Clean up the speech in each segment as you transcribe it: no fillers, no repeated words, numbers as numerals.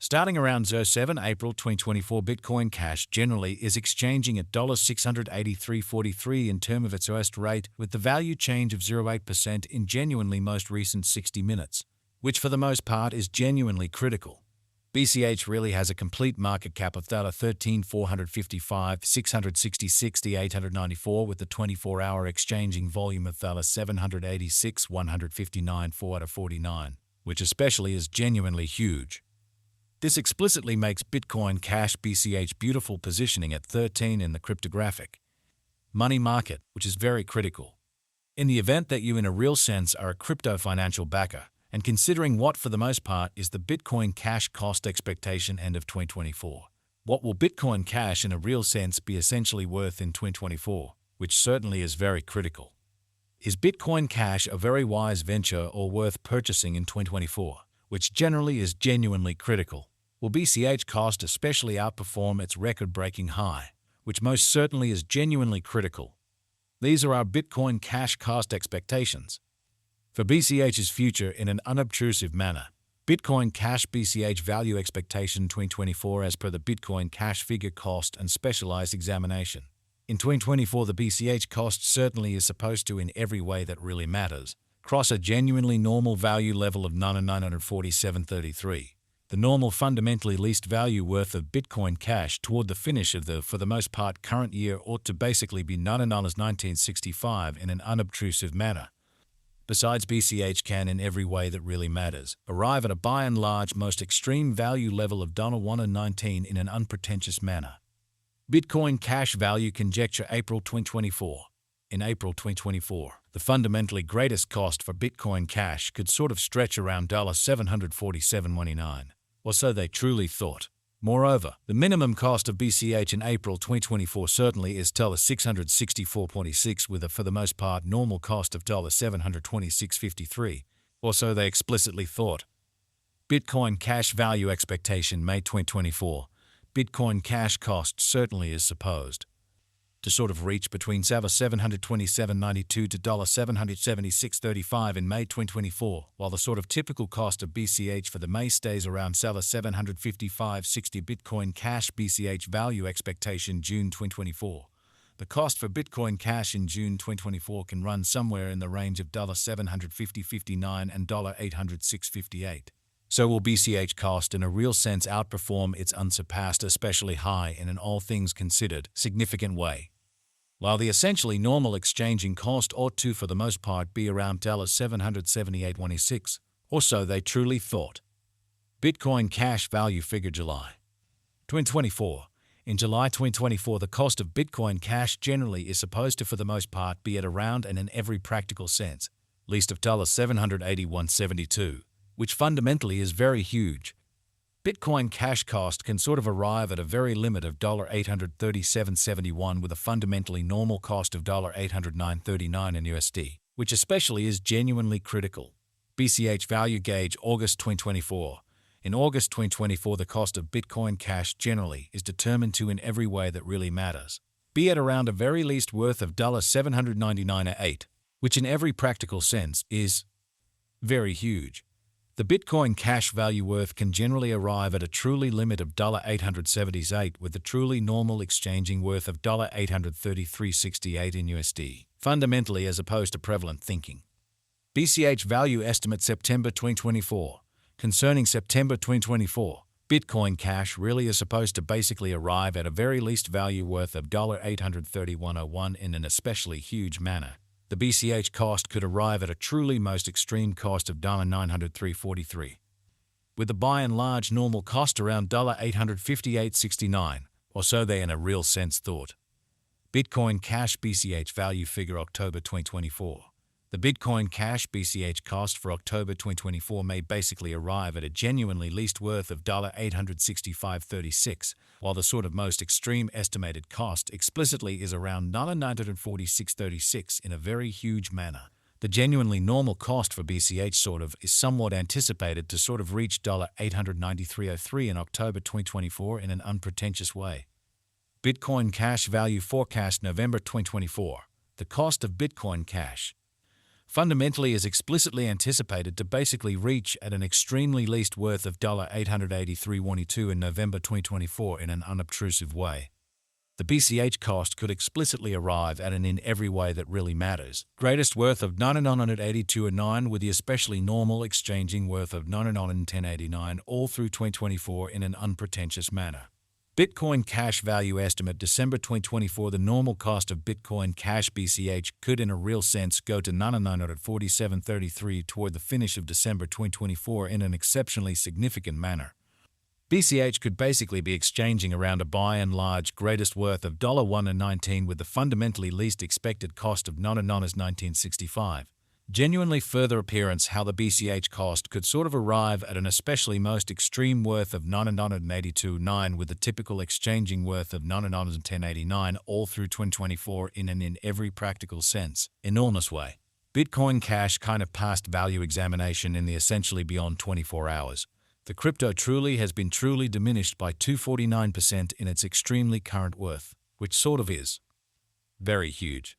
Starting around 07 April 2024, Bitcoin Cash generally is exchanging at $683.43 in term of its worst rate, with the value change of 0.8% in genuinely most recent 60 minutes, which for the most part is genuinely critical. BCH really has a complete market cap of $13,455,666,894 with the 24-hour exchanging volume of $786,159,449, which especially is genuinely huge. This explicitly makes Bitcoin Cash BCH beautiful positioning at 13 in the cryptographic money market, which is very critical. In the event that you in a real sense are a crypto financial backer, and considering what for the most part is the Bitcoin Cash cost expectation end of 2024, what will Bitcoin Cash in a real sense be essentially worth in 2024, which certainly is very critical. Is Bitcoin Cash a very wise venture or worth purchasing in 2024, which generally is genuinely critical? Will BCH cost especially outperform its record-breaking high, which most certainly is genuinely critical? These are our Bitcoin Cash cost expectations for BCH's future in an unobtrusive manner. Bitcoin Cash BCH value expectation 2024 as per the Bitcoin Cash figure cost and specialized examination. In 2024, the BCH cost certainly is supposed to, in every way that really matters, cross a genuinely normal value level of $9,947.33. The normal fundamentally least value worth of Bitcoin Cash toward the finish of the, for the most part, current year ought to basically be $9,1965 in an unobtrusive manner. Besides, BCH can, in every way that really matters, arrive at a by and large most extreme value level of $1.19 in an unpretentious manner. Bitcoin Cash value conjecture April 2024. In April 2024, the fundamentally greatest cost for Bitcoin Cash could sort of stretch around $747.29, or so they truly thought. Moreover, the minimum cost of BCH in April 2024 certainly is $664.26 with a for the most part normal cost of $726.53, or so they explicitly thought. Bitcoin Cash value expectation May 2024. Bitcoin Cash cost certainly is supposed to sort of reach between $727.92 to $776.35 in May 2024, while the sort of typical cost of BCH for the May stays around $755.60. Bitcoin Cash BCH value expectation June 2024. The cost for Bitcoin Cash in June 2024 can run somewhere in the range of $750.59 and $806.58. So will BCH cost in a real sense outperform its unsurpassed, especially high in an all things considered, significant way. While the essentially normal exchanging cost ought to for the most part be around $778.26, or so they truly thought. Bitcoin Cash value figure July 2024. In July 2024, the cost of Bitcoin Cash generally is supposed to for the most part be at around and in every practical sense, least of $781.72, which fundamentally is very huge. Bitcoin Cash cost can sort of arrive at a very limit of $837.71 with a fundamentally normal cost of $809.39 in USD, which especially is genuinely critical. BCH value gauge August 2024. In August 2024, the cost of Bitcoin Cash generally is determined to, in every way that really matters, be at around a very least worth of $799.08, which in every practical sense is very huge. The Bitcoin Cash value worth can generally arrive at a truly limit of $878 with the truly normal exchanging worth of $833.68 in USD, fundamentally as opposed to prevalent thinking. BCH value estimate September 2024. Concerning September 2024, Bitcoin Cash really is supposed to basically arrive at a very least value worth of $831.01 in an especially huge manner. The BCH cost could arrive at a truly most extreme cost of $903.43, with the by and large normal cost around $858.69, or so they in a real sense thought. Bitcoin Cash BCH value figure October 2024. The Bitcoin Cash BCH cost for October 2024 may basically arrive at a genuinely least worth of $865.36, while the sort of most extreme estimated cost explicitly is around $946.36 in a very huge manner. The genuinely normal cost for BCH sort of is somewhat anticipated to sort of reach $893.03 in October 2024 in an unpretentious way. Bitcoin Cash value forecast November 2024. The cost of Bitcoin Cash fundamentally is explicitly anticipated to basically reach at an extremely least worth of $883.22 in November 2024 in an unobtrusive way. The BCH cost could explicitly arrive at an in every way that really matters greatest worth of $982.9 with the especially normal exchanging worth of $910.89 all through 2024 in an unpretentious manner. Bitcoin Cash Value Estimate December 2024. The normal cost of Bitcoin Cash BCH could in a real sense go to $947.33 toward the finish of December 2024 in an exceptionally significant manner. BCH could basically be exchanging around a by and large greatest worth of $1.19 with the fundamentally least expected cost of $19.65. Genuinely further appearance how the BCH cost could sort of arrive at an especially most extreme worth of $982.9 with the typical exchanging worth of $910.89 all through 2024 in an in every practical sense, enormous way. Bitcoin Cash kind of passed value examination in the essentially beyond 24 hours. The crypto truly has been truly diminished by 249% in its extremely current worth, which sort of is very huge.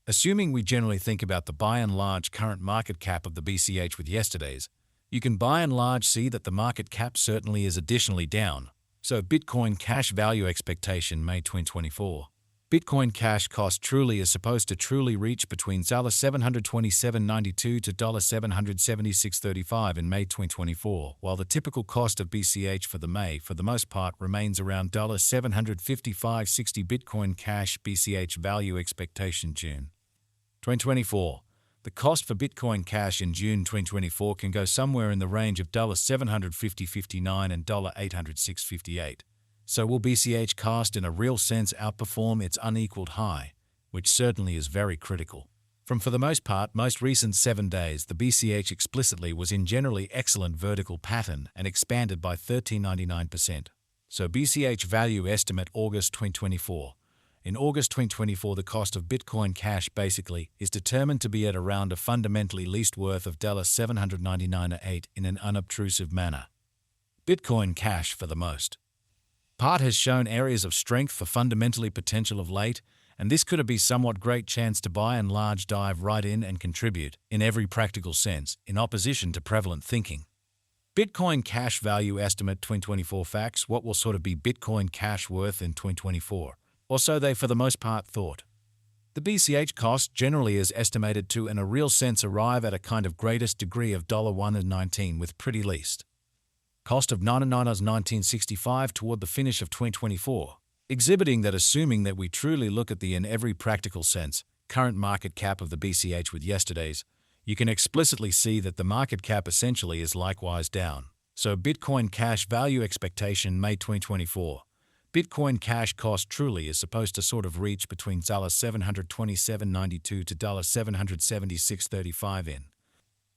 Assuming we generally think about the by and large current market cap of the BCH with yesterday's, you can by and large see that the market cap certainly is additionally down. So Bitcoin Cash Value Expectation May 2024. Bitcoin Cash cost truly is supposed to truly reach between $727.92 to $776.35 in May 2024, while the typical cost of BCH for the May, for the most part, remains around $755.60 Bitcoin Cash BCH Value Expectation June 2024. The cost for Bitcoin Cash in June 2024 can go somewhere in the range of $750.59 and $806.58. So will BCH cost in a real sense outperform its unequaled high, which certainly is very critical. From for the most part most recent 7 days, the BCH explicitly was in generally excellent vertical pattern and expanded by 13.99%. So BCH value estimate August 2024. In August 2024, the cost of Bitcoin Cash basically is determined to be at around a fundamentally least worth of $799.08 in an unobtrusive manner. Bitcoin Cash for the most part has shown areas of strength for fundamentally potential of late, and this could be somewhat great chance to by and large dive right in and contribute, in every practical sense, in opposition to prevalent thinking. Bitcoin Cash Value Estimate 2024 Facts. What will sort of be Bitcoin Cash worth in 2024? Or so they for the most part thought. The BCH cost generally is estimated to in a real sense arrive at a kind of greatest degree of $1.19 with pretty least cost of $9.1965 toward the finish of 2024, exhibiting that assuming that we truly look at the in every practical sense current market cap of the BCH with yesterday's, you can explicitly see that the market cap essentially is likewise down. So Bitcoin Cash Value Expectation May 2024. Bitcoin Cash cost truly is supposed to sort of reach between $727.92 to $776.35 in